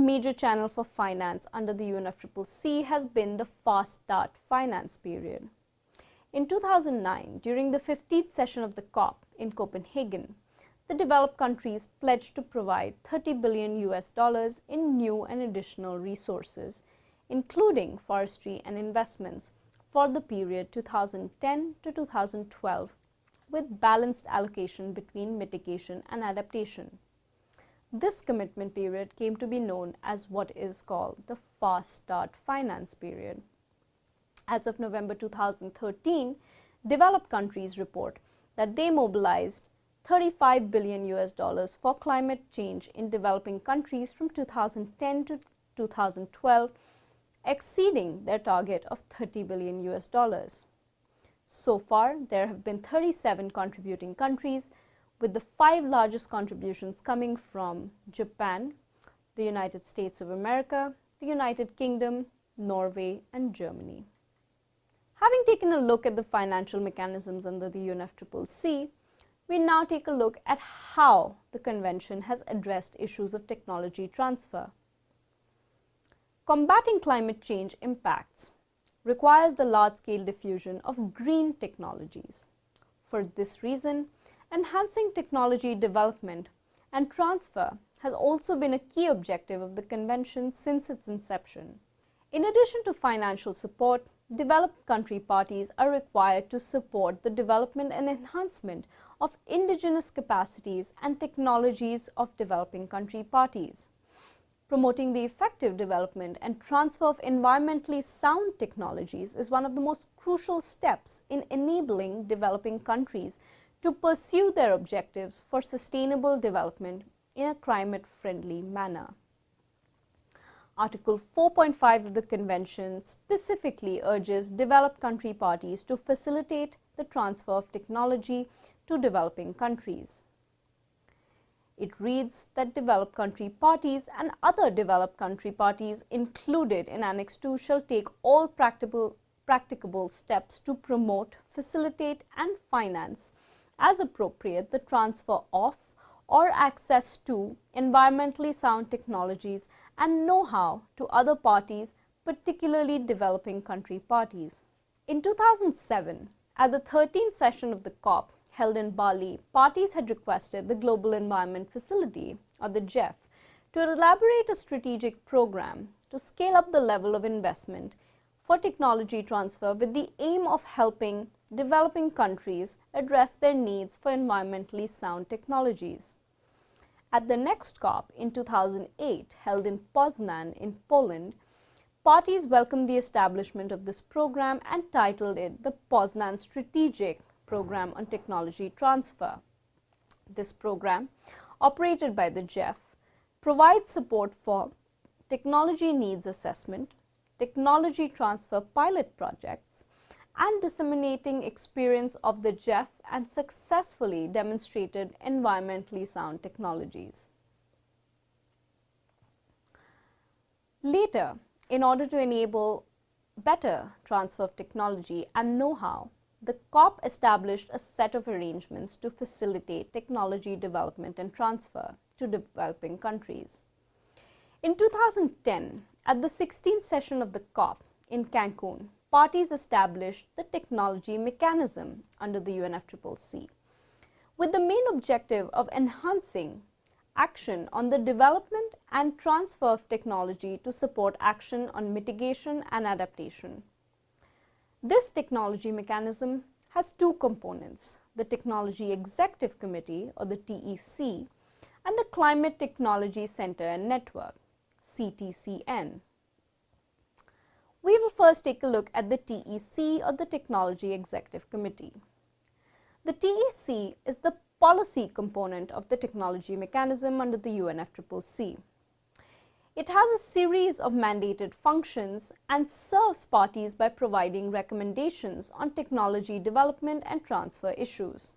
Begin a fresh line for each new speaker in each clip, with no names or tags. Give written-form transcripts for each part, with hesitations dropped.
major channel for finance under the UNFCCC has been the Fast Start finance period. In 2009, during the 15th session of the COP in Copenhagen, the developed countries pledged to provide $30 billion in new and additional resources, including forestry and investments, for the period 2010 to 2012, with balanced allocation between mitigation and adaptation. This commitment period came to be known as what is called the Fast Start finance period. As of November 2013, developed countries report that they mobilized $35 billion for climate change in developing countries from 2010 to 2012, exceeding their target of $30 billion. So far, there have been 37 contributing countries, with the 5 largest contributions coming from Japan, the United States of America, the United Kingdom, Norway, and Germany. Having taken a look at the financial mechanisms under the UNFCCC, we now take a look at how the Convention has addressed issues of technology transfer. Combating climate change impacts requires the large-scale diffusion of green technologies. For this reason, enhancing technology development and transfer has also been a key objective of the Convention since its inception. In addition to financial support, developed country parties are required to support the development and enhancement of indigenous capacities and technologies of developing country parties. Promoting the effective development and transfer of environmentally sound technologies is one of the most crucial steps in enabling developing countries to pursue their objectives for sustainable development in a climate-friendly manner. Article 4.5 of the Convention specifically urges developed country parties to facilitate the transfer of technology to developing countries. It reads that developed country parties and other developed country parties included in Annex 2 shall take all practicable steps to promote, facilitate, and finance as appropriate the transfer of or access to environmentally sound technologies and know-how to other parties, particularly developing country parties. In 2007, at the 13th session of the COP held in Bali, parties had requested the Global Environment Facility, or the GEF, to elaborate a strategic program to scale up the level of investment for technology transfer with the aim of helping developing countries address their needs for environmentally sound technologies. At the next COP in 2008, held in Poznan in Poland, parties welcomed the establishment of this program and titled it the Poznan Strategic Program on Technology Transfer. This program, operated by the GEF, provides support for technology needs assessment, technology transfer pilot projects, and disseminating experience of the GEF and successfully demonstrated environmentally sound technologies. Later, in order to enable better transfer of technology and know-how, the COP established a set of arrangements to facilitate technology development and transfer to developing countries. In 2010, at the 16th session of the COP in Cancun, parties established the technology mechanism under the UNFCCC, with the main objective of enhancing action on the development and transfer of technology to support action on mitigation and adaptation. This technology mechanism has 2 components: the Technology Executive Committee, or the TEC, and the Climate Technology Center and Network, CTCN. We will first take a look at the TEC, or the Technology Executive Committee. The TEC is the policy component of the technology mechanism under the UNFCCC. It has a series of mandated functions and serves parties by providing recommendations on technology development and transfer issues.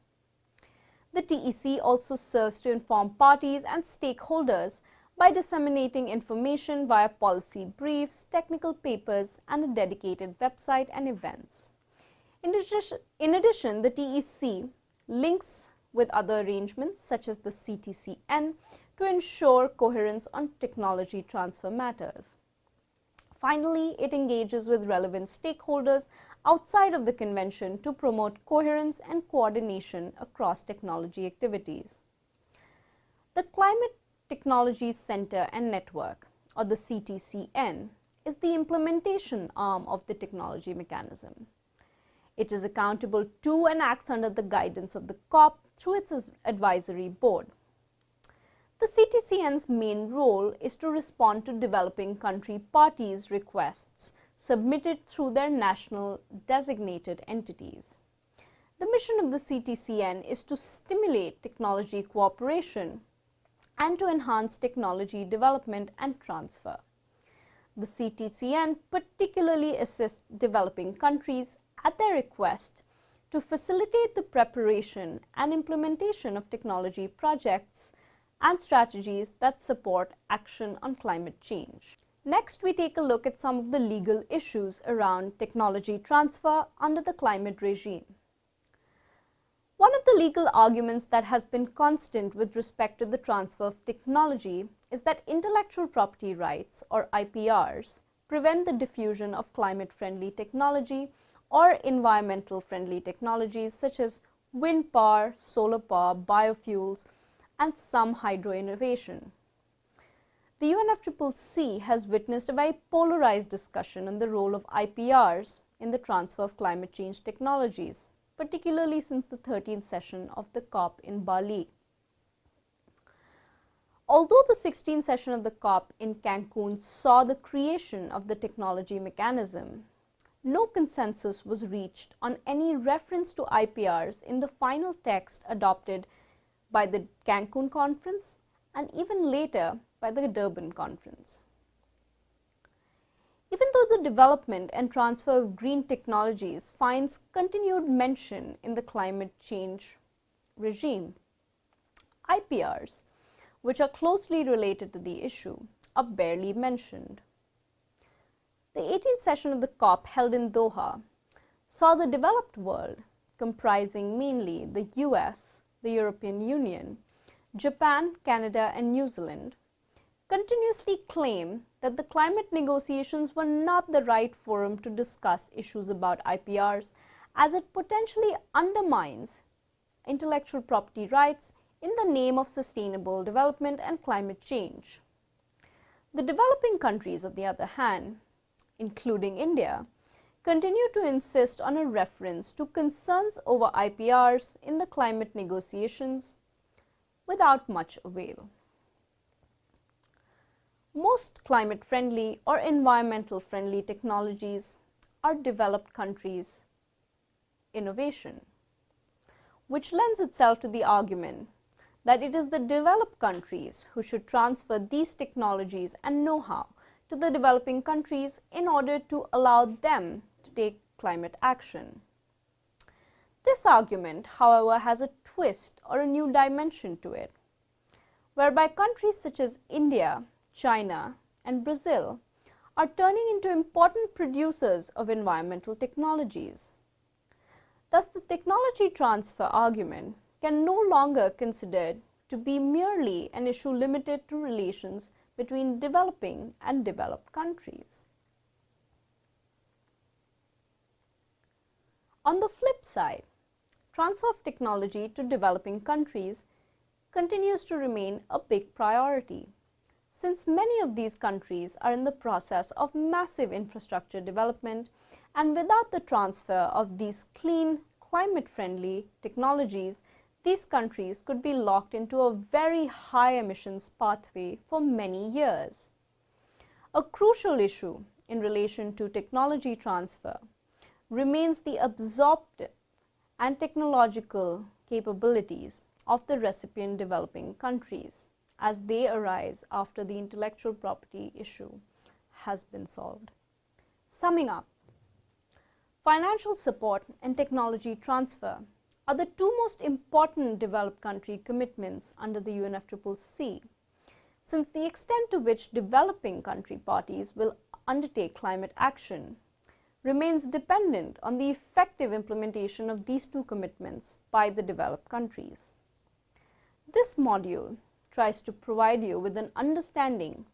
The TEC also serves to inform parties and stakeholders by disseminating information via policy briefs, technical papers, and a dedicated website and events. In addition, the TEC links with other arrangements such as the CTCN to ensure coherence on technology transfer matters. Finally, it engages with relevant stakeholders outside of the convention to promote coherence and coordination across technology activities. The Climate Technology Center and Network, or the CTCN, is the implementation arm of the technology mechanism. It is accountable to and acts under the guidance of the COP through its advisory board. The CTCN's main role is to respond to developing country parties' requests submitted through their national designated entities. The mission of the CTCN is to stimulate technology cooperation and to enhance technology development and transfer. The CTCN particularly assists developing countries at their request to facilitate the preparation and implementation of technology projects and strategies that support action on climate change. Next, we take a look at some of the legal issues around technology transfer under the climate regime. One of the legal arguments that has been constant with respect to the transfer of technology is that intellectual property rights, or IPRs, prevent the diffusion of climate-friendly technology or environmental-friendly technologies such as wind power, solar power, biofuels, and some hydro innovation. The UNFCCC has witnessed a very polarized discussion on the role of IPRs in the transfer of climate change technologies, particularly since the 13th session of the COP in Bali. Although the 16th session of the COP in Cancun saw the creation of the technology mechanism, no consensus was reached on any reference to IPRs in the final text adopted by the Cancun Conference and even later by the Durban Conference. Even though the development and transfer of green technologies finds continued mention in the climate change regime, IPRs, which are closely related to the issue, are barely mentioned. The 18th session of the COP held in Doha saw the developed world, comprising mainly the US, the European Union, Japan, Canada, and New Zealand, continuously claim that the climate negotiations were not the right forum to discuss issues about IPRs, as it potentially undermines intellectual property rights in the name of sustainable development and climate change. The developing countries, on the other hand, including India, continue to insist on a reference to concerns over IPRs in the climate negotiations without much avail. Most climate-friendly or environmental-friendly technologies are developed countries' innovation, which lends itself to the argument that it is the developed countries who should transfer these technologies and know-how to the developing countries in order to allow them to take climate action. This argument, however, has a twist or a new dimension to it, whereby countries such as India, China, and Brazil are turning into important producers of environmental technologies. Thus, the technology transfer argument can no longer be considered to be merely an issue limited to relations between developing and developed countries. On the flip side, transfer of technology to developing countries continues to remain a big priority, since many of these countries are in the process of massive infrastructure development, and without the transfer of these clean, climate-friendly technologies, these countries could be locked into a very high emissions pathway for many years. A crucial issue in relation to technology transfer remains the absorptive and technological capabilities of the recipient developing countries as they arise after the intellectual property issue has been solved. Summing up, financial support and technology transfer are the two most important developed country commitments under the UNFCCC, since the extent to which developing country parties will undertake climate action remains dependent on the effective implementation of these two commitments by the developed countries. This module tries to provide you with an understanding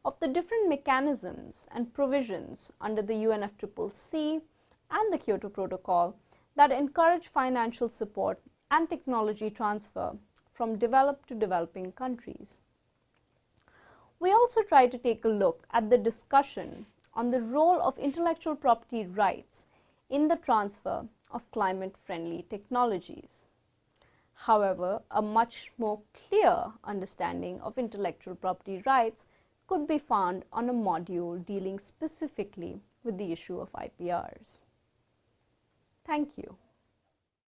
of the different mechanisms and provisions under the UNFCCC and the Kyoto Protocol that encourage financial support and technology transfer from developed to developing countries. We also try to take a look at the discussion on the role of intellectual property rights in the transfer of climate-friendly technologies. However, a much more clear understanding of intellectual property rights could be found on a module dealing specifically with the issue of IPRs. Thank you.